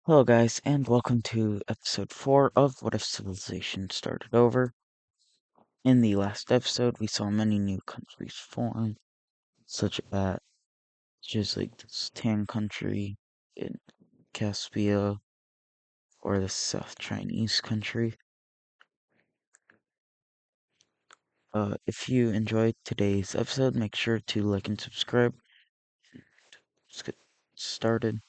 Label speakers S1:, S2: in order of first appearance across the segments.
S1: Hello, guys, and welcome to episode 4 of What If Civilization Started Over. In the last episode, we saw many new countries form, such as like this Tang country in Caspia or the South Chinese country. If you enjoyed today's episode, make sure to like and subscribe. Let's get started.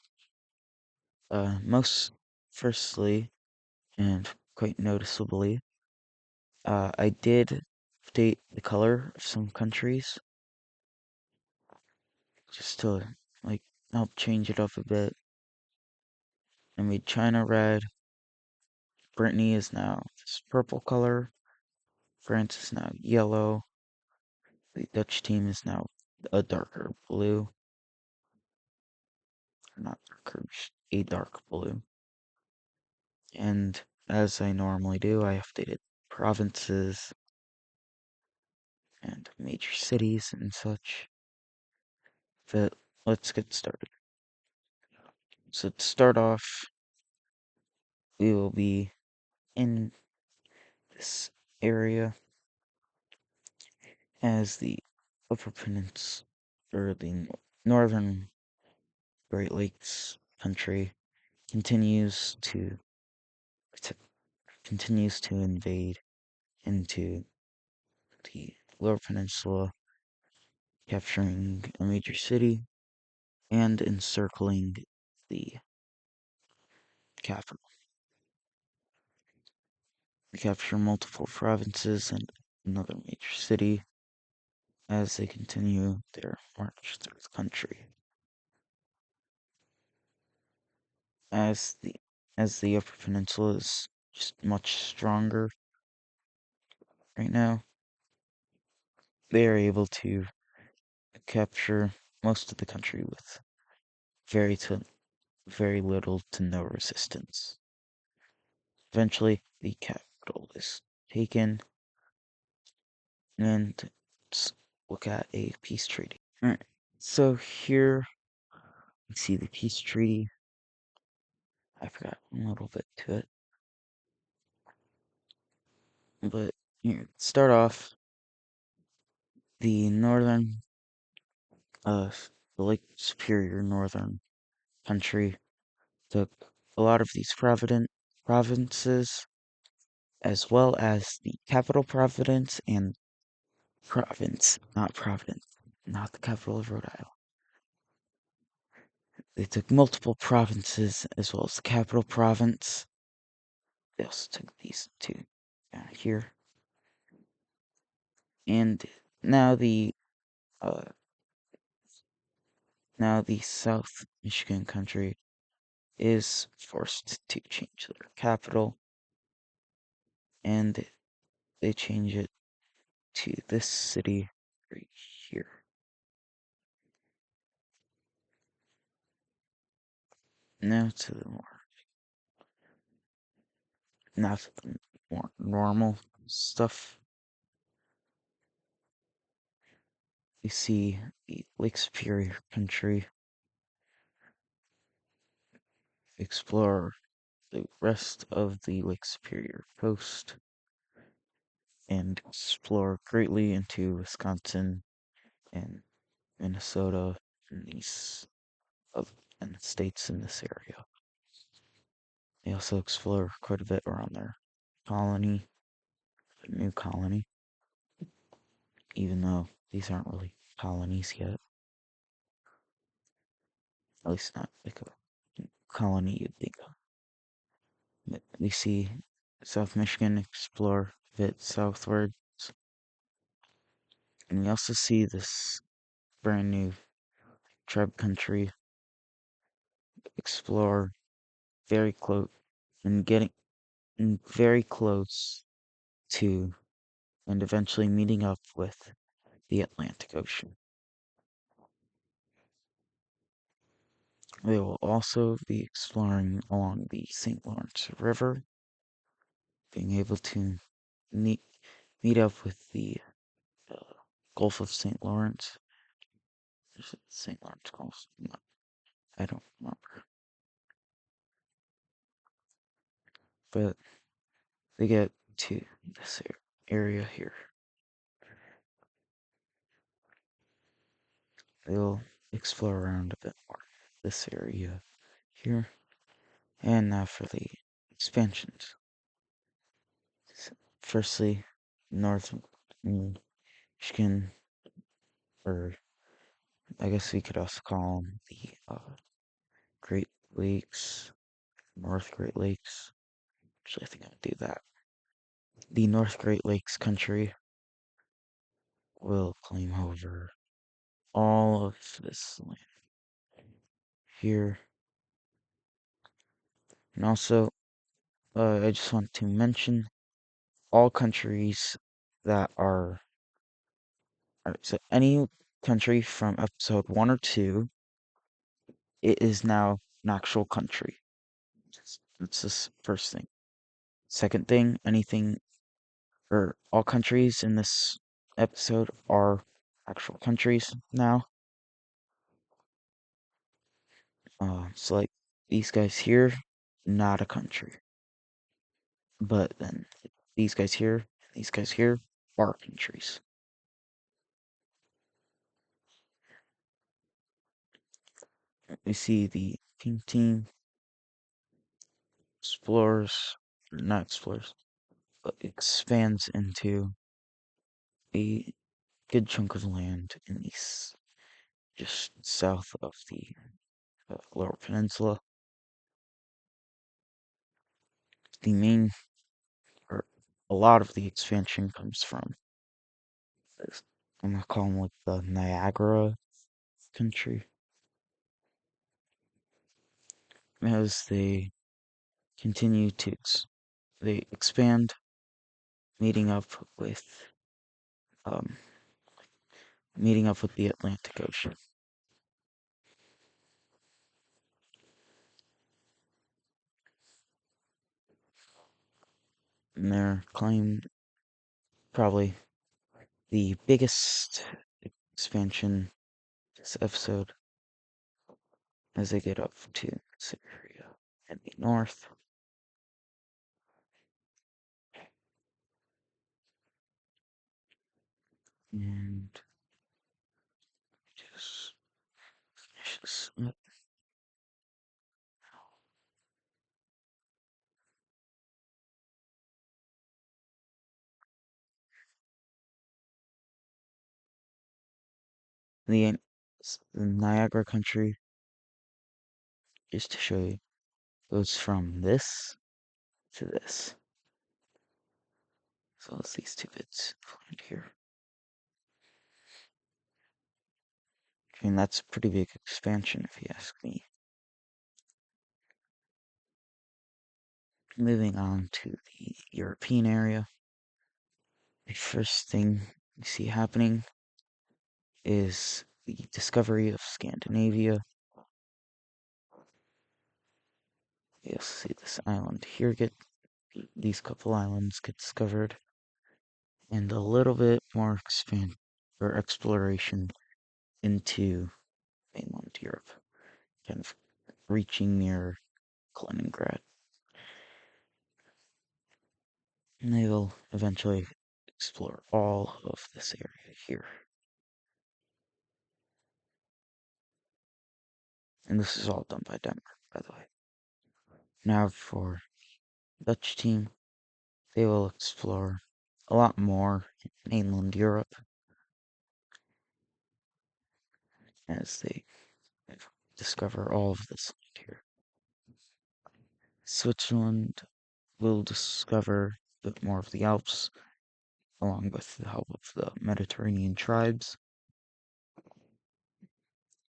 S1: Most firstly, and quite noticeably, I did update the color of some countries just to like help change it up a bit. I made China red. Brittany is now this purple color. France is now yellow. The Dutch team is now a darker blue. Or not darker, just a dark blue. And as I normally do, I updated provinces and major cities and such. But let's get started. So to start off, we will be in this area as the Upper Peninsula, or the northern Great Lakes country continues to continues to invade into the Lower Peninsula, capturing a major city and encircling the capital. They capture multiple provinces and another major city as they continue their march through the country. As the as the Upper Peninsula is just much stronger right now, they are able to capture most of the country with very to very little to no resistance. Eventually, the capital is taken, and let's look at a peace treaty. Alright, so here we see the peace treaty. I forgot a little bit to it. But here, start off the northern, the Lake Superior northern country took a lot of these provinces, as well as the capital Providence and Providence, not the capital of Rhode Island. They took multiple provinces as well as the capital province. They also took these two down here. And now the uh now the South Michigan country is forced to change their capital, and they change it to this city right here. Now to the more normal stuff. We see the Lake Superior country explore the rest of the Lake Superior coast and explore greatly into Wisconsin and Minnesota and these and states in this area. They also explore quite a bit around their colony, their new colony, even though these aren't really colonies yet. At least not like a colony you'd think of. But we see South Michigan explore a bit southward. And we also see this brand new tribe country explore very close and getting very close to and eventually meeting up with the Atlantic Ocean. They will also be exploring along the St. Lawrence River, being able to meet, meet up with the uh, Gulf of St. Lawrence. Is it St. Lawrence Gulf? No, I don't remember. but they get to this area here. They'll explore around a bit more this area here. And now for the expansions. Firstly, North Michigan, or I guess we could also call them the Great Lakes, North Great Lakes. Actually, I think I'll do that. The North Great Lakes country will claim over all of this land here. And also, I just want to mention all countries that are, so any country from episode 1 or 2, it is now an actual country. That's the first thing. Second thing, anything, or all countries in this episode are actual countries now. So like these guys here, not a country. But then these guys here are countries. We see the pink team explores, not explores, but expands into a good chunk of land in just south of the Lower Peninsula. The main, or a lot of the expansion comes from this, I'm gonna call them like the Niagara country, as they continue to they expand, meeting up with um, the Atlantic Ocean. And their claim, probably the biggest expansion this episode, as they get up to this area in the north. And just finish this up. The, the Niagara country, just to show you, goes from this to this. So it's these two bits right here. I mean, that's a pretty big expansion if you ask me. Moving on to the European area. The first thing you see happening is the discovery of Scandinavia. You'll see this island here these couple islands get discovered, and a little bit more exploration into mainland Europe, kind of reaching near Kaliningrad. And they will eventually explore all of this area here. And this is all done by Denmark, by the way. Now for Dutch team, they will explore a lot more in mainland Europe as they discover all of this land here. Switzerland will discover a bit more of the Alps, along with the help of the Mediterranean tribes.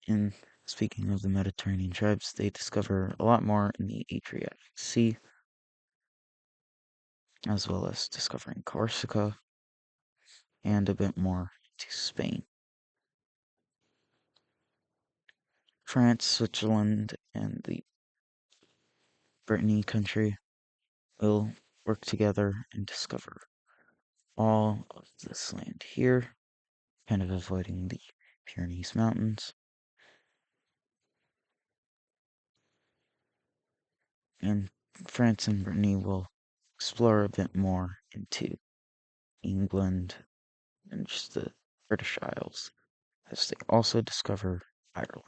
S1: And speaking of the Mediterranean tribes, they discover a lot more in the Adriatic Sea, as well as discovering Corsica and a bit more to Spain. France, Switzerland, and the Brittany country will work together and discover all of this land here, kind of avoiding the Pyrenees Mountains. And France and Brittany will explore a bit more into England and just the British Isles, as they also discover Ireland.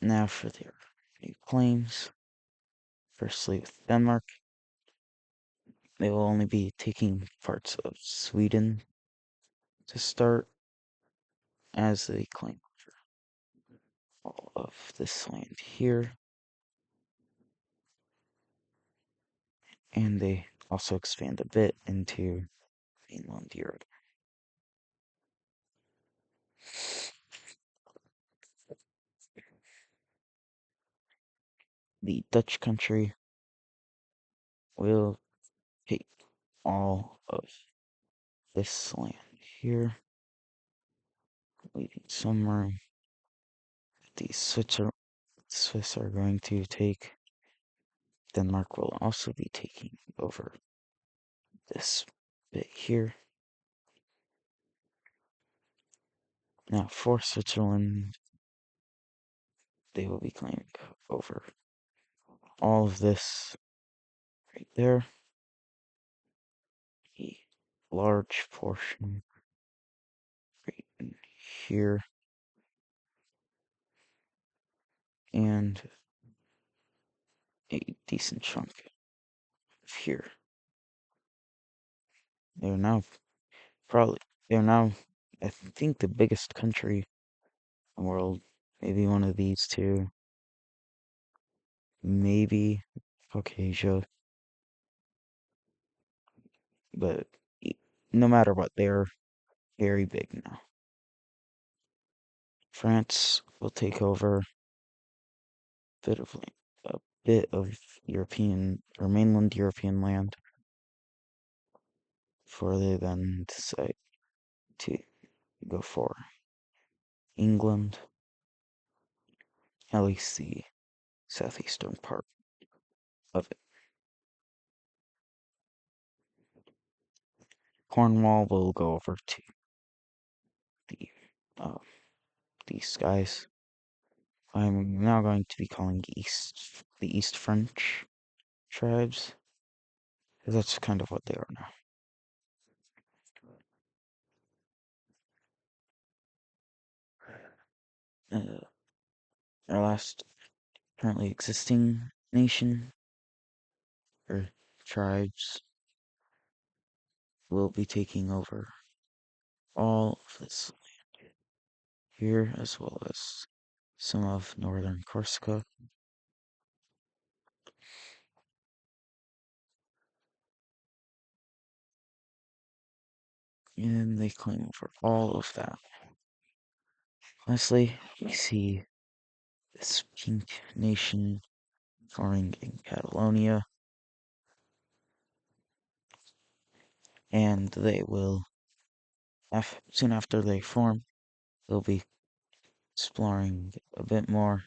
S1: Now for their new claims. Firstly, with Denmark, they will only be taking parts of Sweden to start, as they claim all of this land here. And they also expand a bit into mainland Europe. The Dutch country will take all of this land here, leaving some room. The Swiss are going to take. Denmark will also be taking over this bit here. Now for Switzerland, they will be claiming over all of this right there. A large portion right in here. And a decent chunk of here. They're now probably, they're now, I think, the biggest country in the world. Maybe one of these two. Maybe Caucasia. But no matter what, they're very big now. France will take over bit of a bit of European or mainland European land before they then decide to go for England, at least the southeastern part of it. Cornwall will go over to the uh, these guys. I'm now going to be calling the East French tribes, because that's kind of what they are now. Our last currently existing nation or tribes will be taking over all of this land here, as well as some of northern Corsica. And they claim over all of that. Lastly, we see this pink nation forming in Catalonia, and they will, soon after they form, they'll be exploring a bit more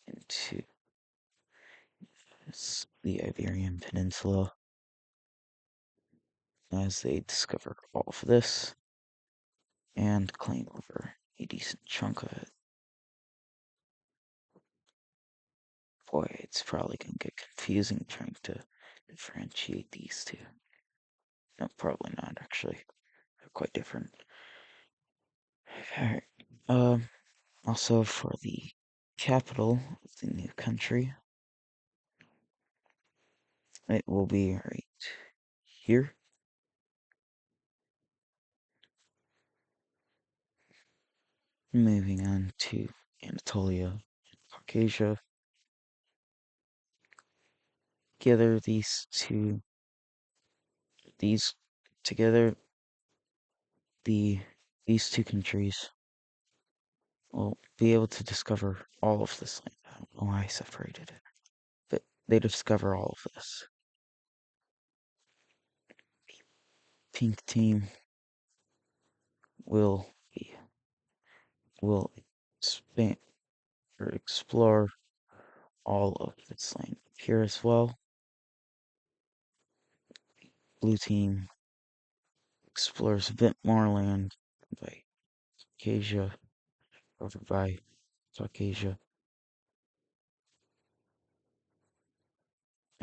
S1: into the Iberian Peninsula as they discover all of this and claim over a decent chunk of it. Boy, it's probably gonna get confusing trying to differentiate these two. No, probably not, actually. They're quite different. Alright. Also for the capital of the new country, it will be right here. Moving on to Anatolia and Caucasia. Together, these together, these two countries will be able to discover all of this land. I don't know why I separated it, but they discover all of this. Pink team will will expand or explore all of this land here as well. Blue team explores a bit more land by Caucasia, over by Caucasia,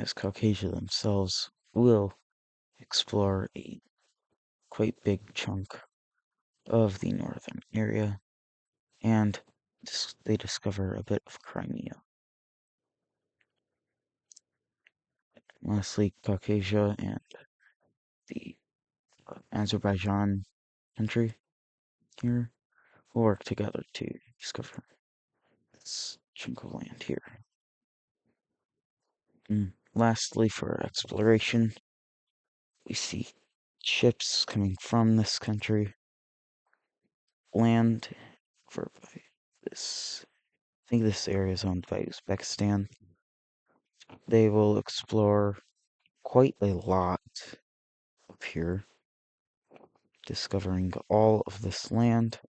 S1: as Caucasia themselves will explore a quite big chunk of the northern area, and they discover a bit of Crimea. Lastly, Caucasia and the Azerbaijan country here will work together to discover this chunk of land here. And lastly, for exploration, we see ships coming from this country, land for this. I think this area is owned by Uzbekistan. They will explore quite a lot up here, discovering all of this land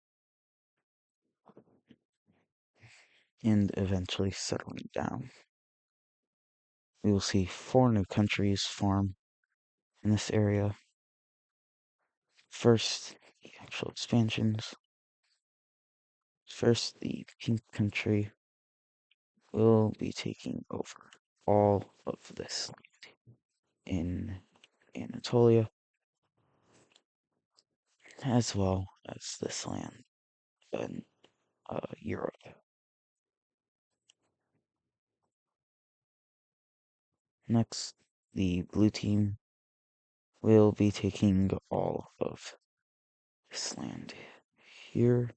S1: and eventually settling down. We will see 4 new countries form in this area. First, the actual expansions. First, the pink country will be taking over all of this land in Anatolia, as well as this land in Europe. Next, the blue team will be taking all of this land here.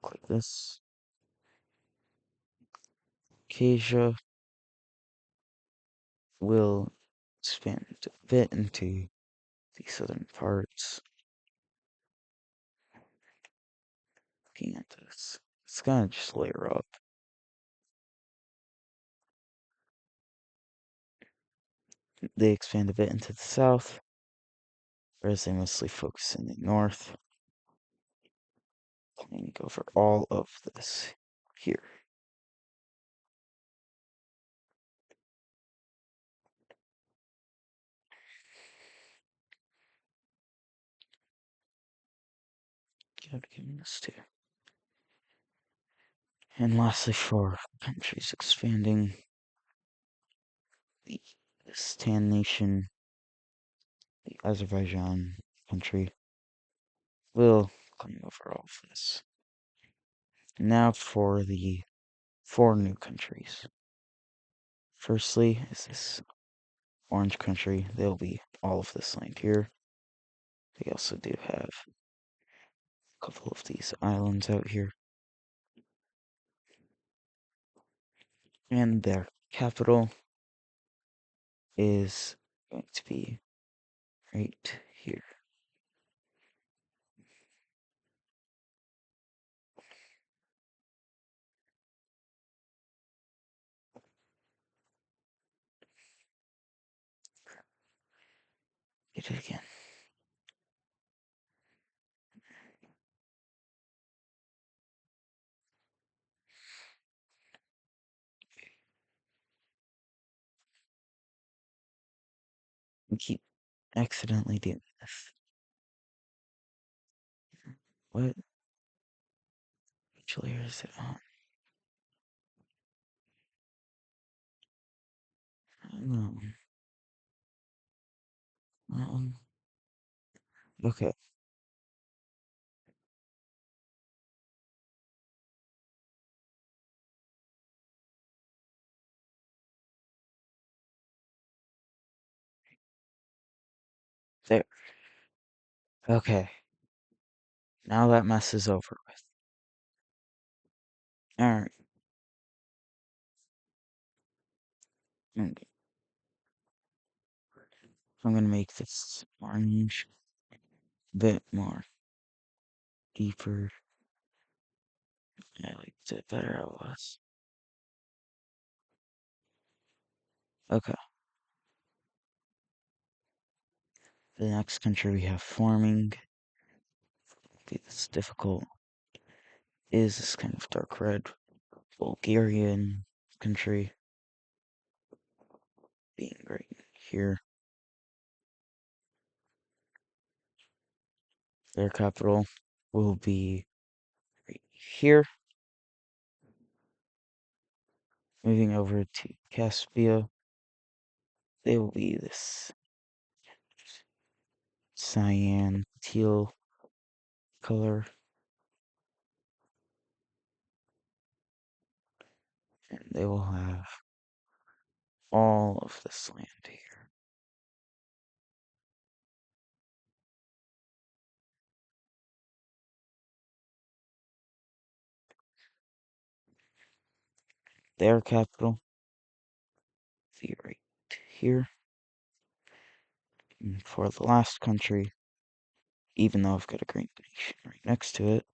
S1: Click this. Acacia will expand a bit into the southern parts. Looking at this, it's gonna just layer up. They expand a bit into the south, whereas they mostly focus in the north. Planning over all of this here. Gotta give me this too. And lastly, for countries expanding, the Stan nation, the Azerbaijan country, will claim over all of this. Now for the 4 new countries. Firstly, is this orange country. They'll be all of this land here. They also do have a couple of these islands out here. And their capital is going to be right here. Get it again. I keep accidentally doing this. What? Which layer is it on? I don't know. Okay. There. Okay. Now that mess is over with. Alright. I'm gonna make this orange a bit more deeper. I liked it better how it was. Okay. The next country we have forming, it's difficult, is this kind of dark red Bulgarian country being right here. Their capital will be here. Moving over to Caspia, they will be this cyan teal color, and they will have all of this land here. Their capital will be right here. And for the last country, even though I've got a green nation right next to it,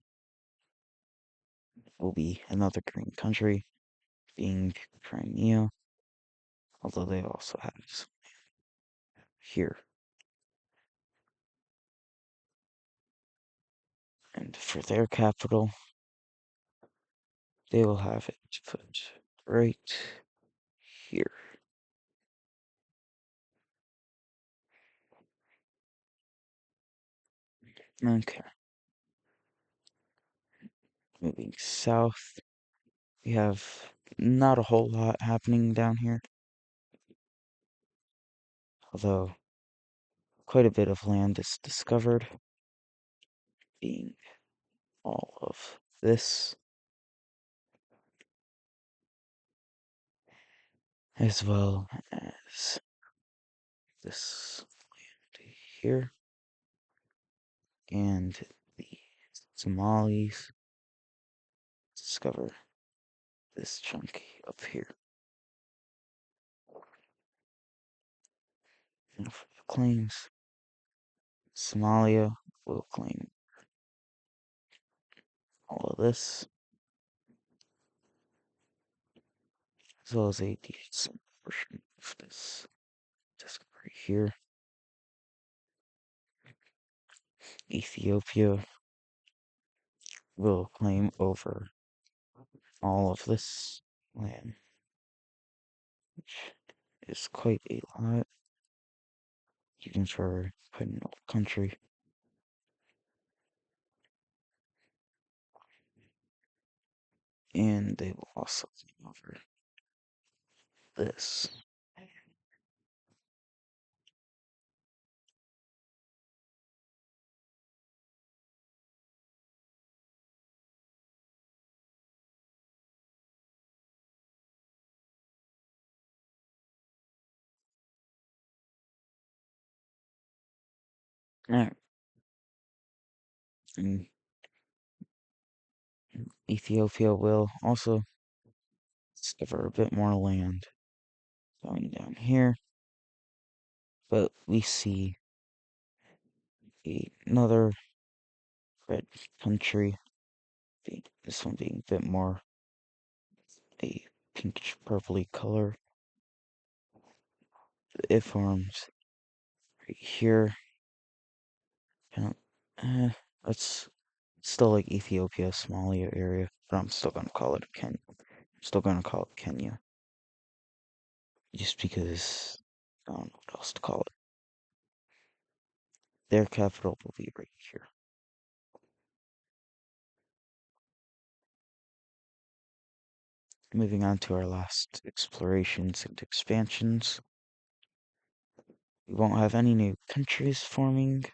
S1: will be another green country, being Crimea, although they also have some here. And for their capital, they will have it put right here. Okay, moving south, we have not a whole lot happening down here, although quite a bit of land is discovered, being all of this, as well as this land here, and the Somalis discover this chunk up here. Now for the claims, Somalia will claim all of this, as well as a decent portion of this discovery here. Ethiopia will claim over all of this land, which is quite a lot, even for quite an old country. And they will also claim over this. Alright. And Ethiopia will also discover a bit more land going down here, but we see another red country, this one being a bit more a pinkish purpley color. It forms right here. That's still like Ethiopia, Somalia area, but I'm still gonna call it Kenya. I'm still gonna call it Kenya, just because I don't know what else to call it. Their capital will be right here. Moving on to our last explorations and expansions. We won't have any new countries forming,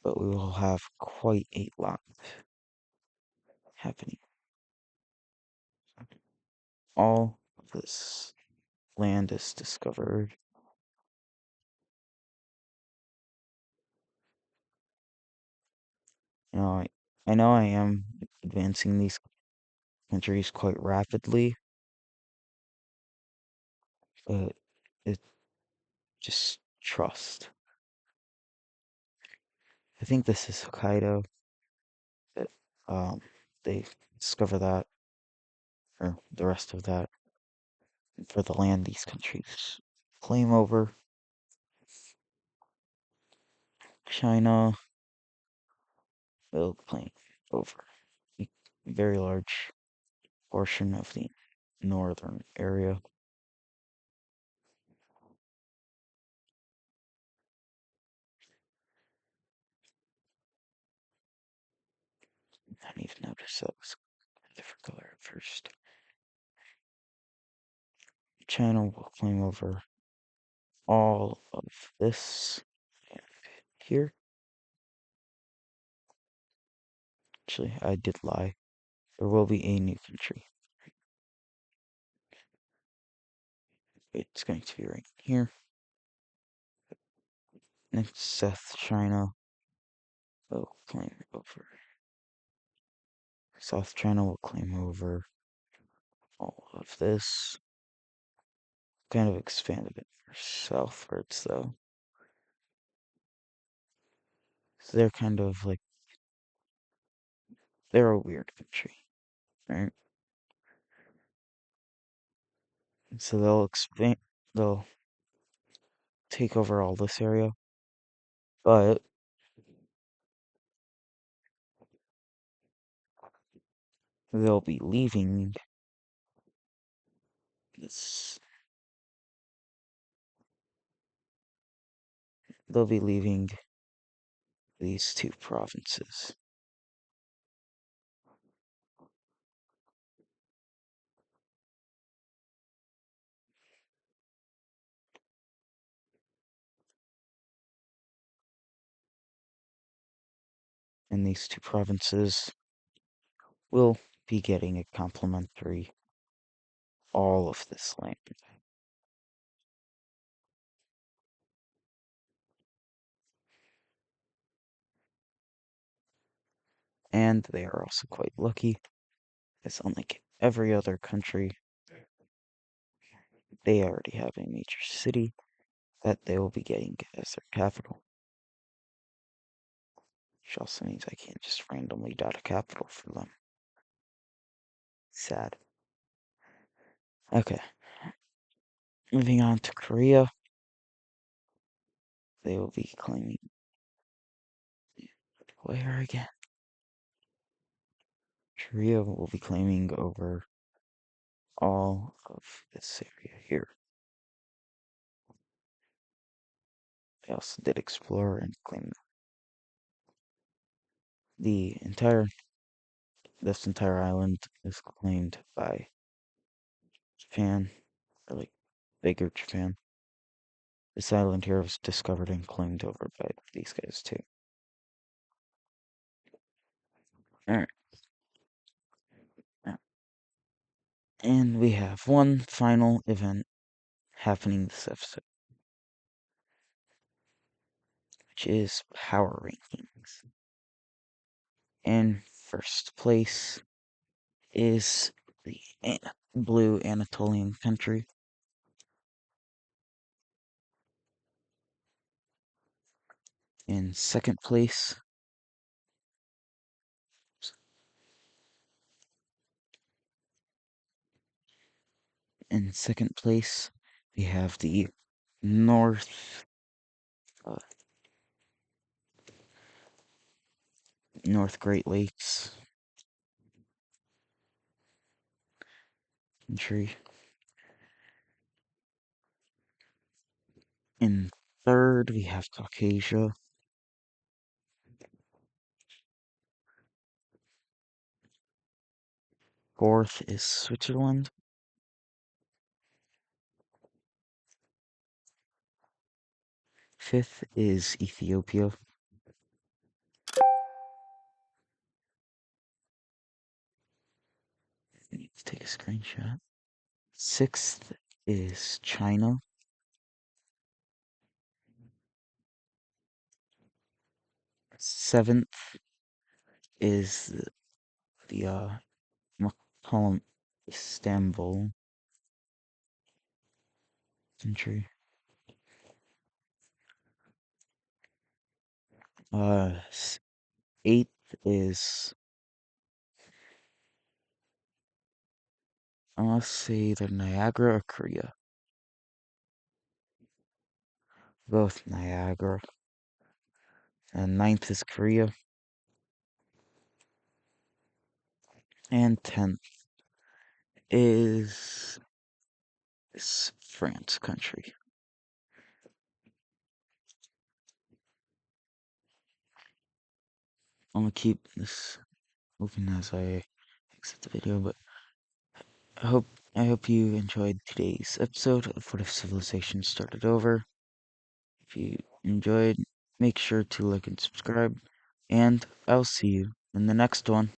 S1: but we will have quite a lot happening. All of this land is discovered. You know, I know I am advancing these countries quite rapidly, but it just trust. I think this is Hokkaido. That they discover that, or the rest of that, for the land these countries claim over. China will claim over a very large portion of the northern area. I didn't even notice that was a different color at first. China will claim over all of this here. Actually, I did lie. There will be a new country. It's going to be right here. Next, South China will claim over. South China will claim over all of this. Kind of expanded it southwards, though. So they're kind of like, they're a weird country, right? So they'll expand, they'll take over all this area, but they'll be leaving this, they'll be leaving these two provinces. And these two provinces will be getting a complimentary all of this land. And they are also quite lucky, as unlike every other country, they already have a major city that they will be getting as their capital. Which also means I can't just randomly dot a capital for them. Sad. Okay. Moving on to Korea. They will be claiming. Where again? Korea will be claiming over all of this area here. They also did explore and claim the entire, this entire island is claimed by Japan, or like bigger Japan. This island here was discovered and claimed over by these guys too. Alright. And we have one final event happening this episode, which is power rankings. In first place is the blue Anatolian country. In second place, we have the North uh, North Great Lakes country. In third, we have Caucasia. Fourth is Switzerland. Fifth is Ethiopia. I need to take a screenshot. Sixth is China. Seventh is the I'm gonna call them Istanbul country. Eighth is, I want to say either Niagara or Korea. Both Niagara. And ninth is Korea. And 10th is this France country. I'm gonna keep this moving as I exit the video, but I hope I hope you enjoyed today's episode of What If Civilization Started Over. If you enjoyed, make sure to like and subscribe, and I'll see you in the next one.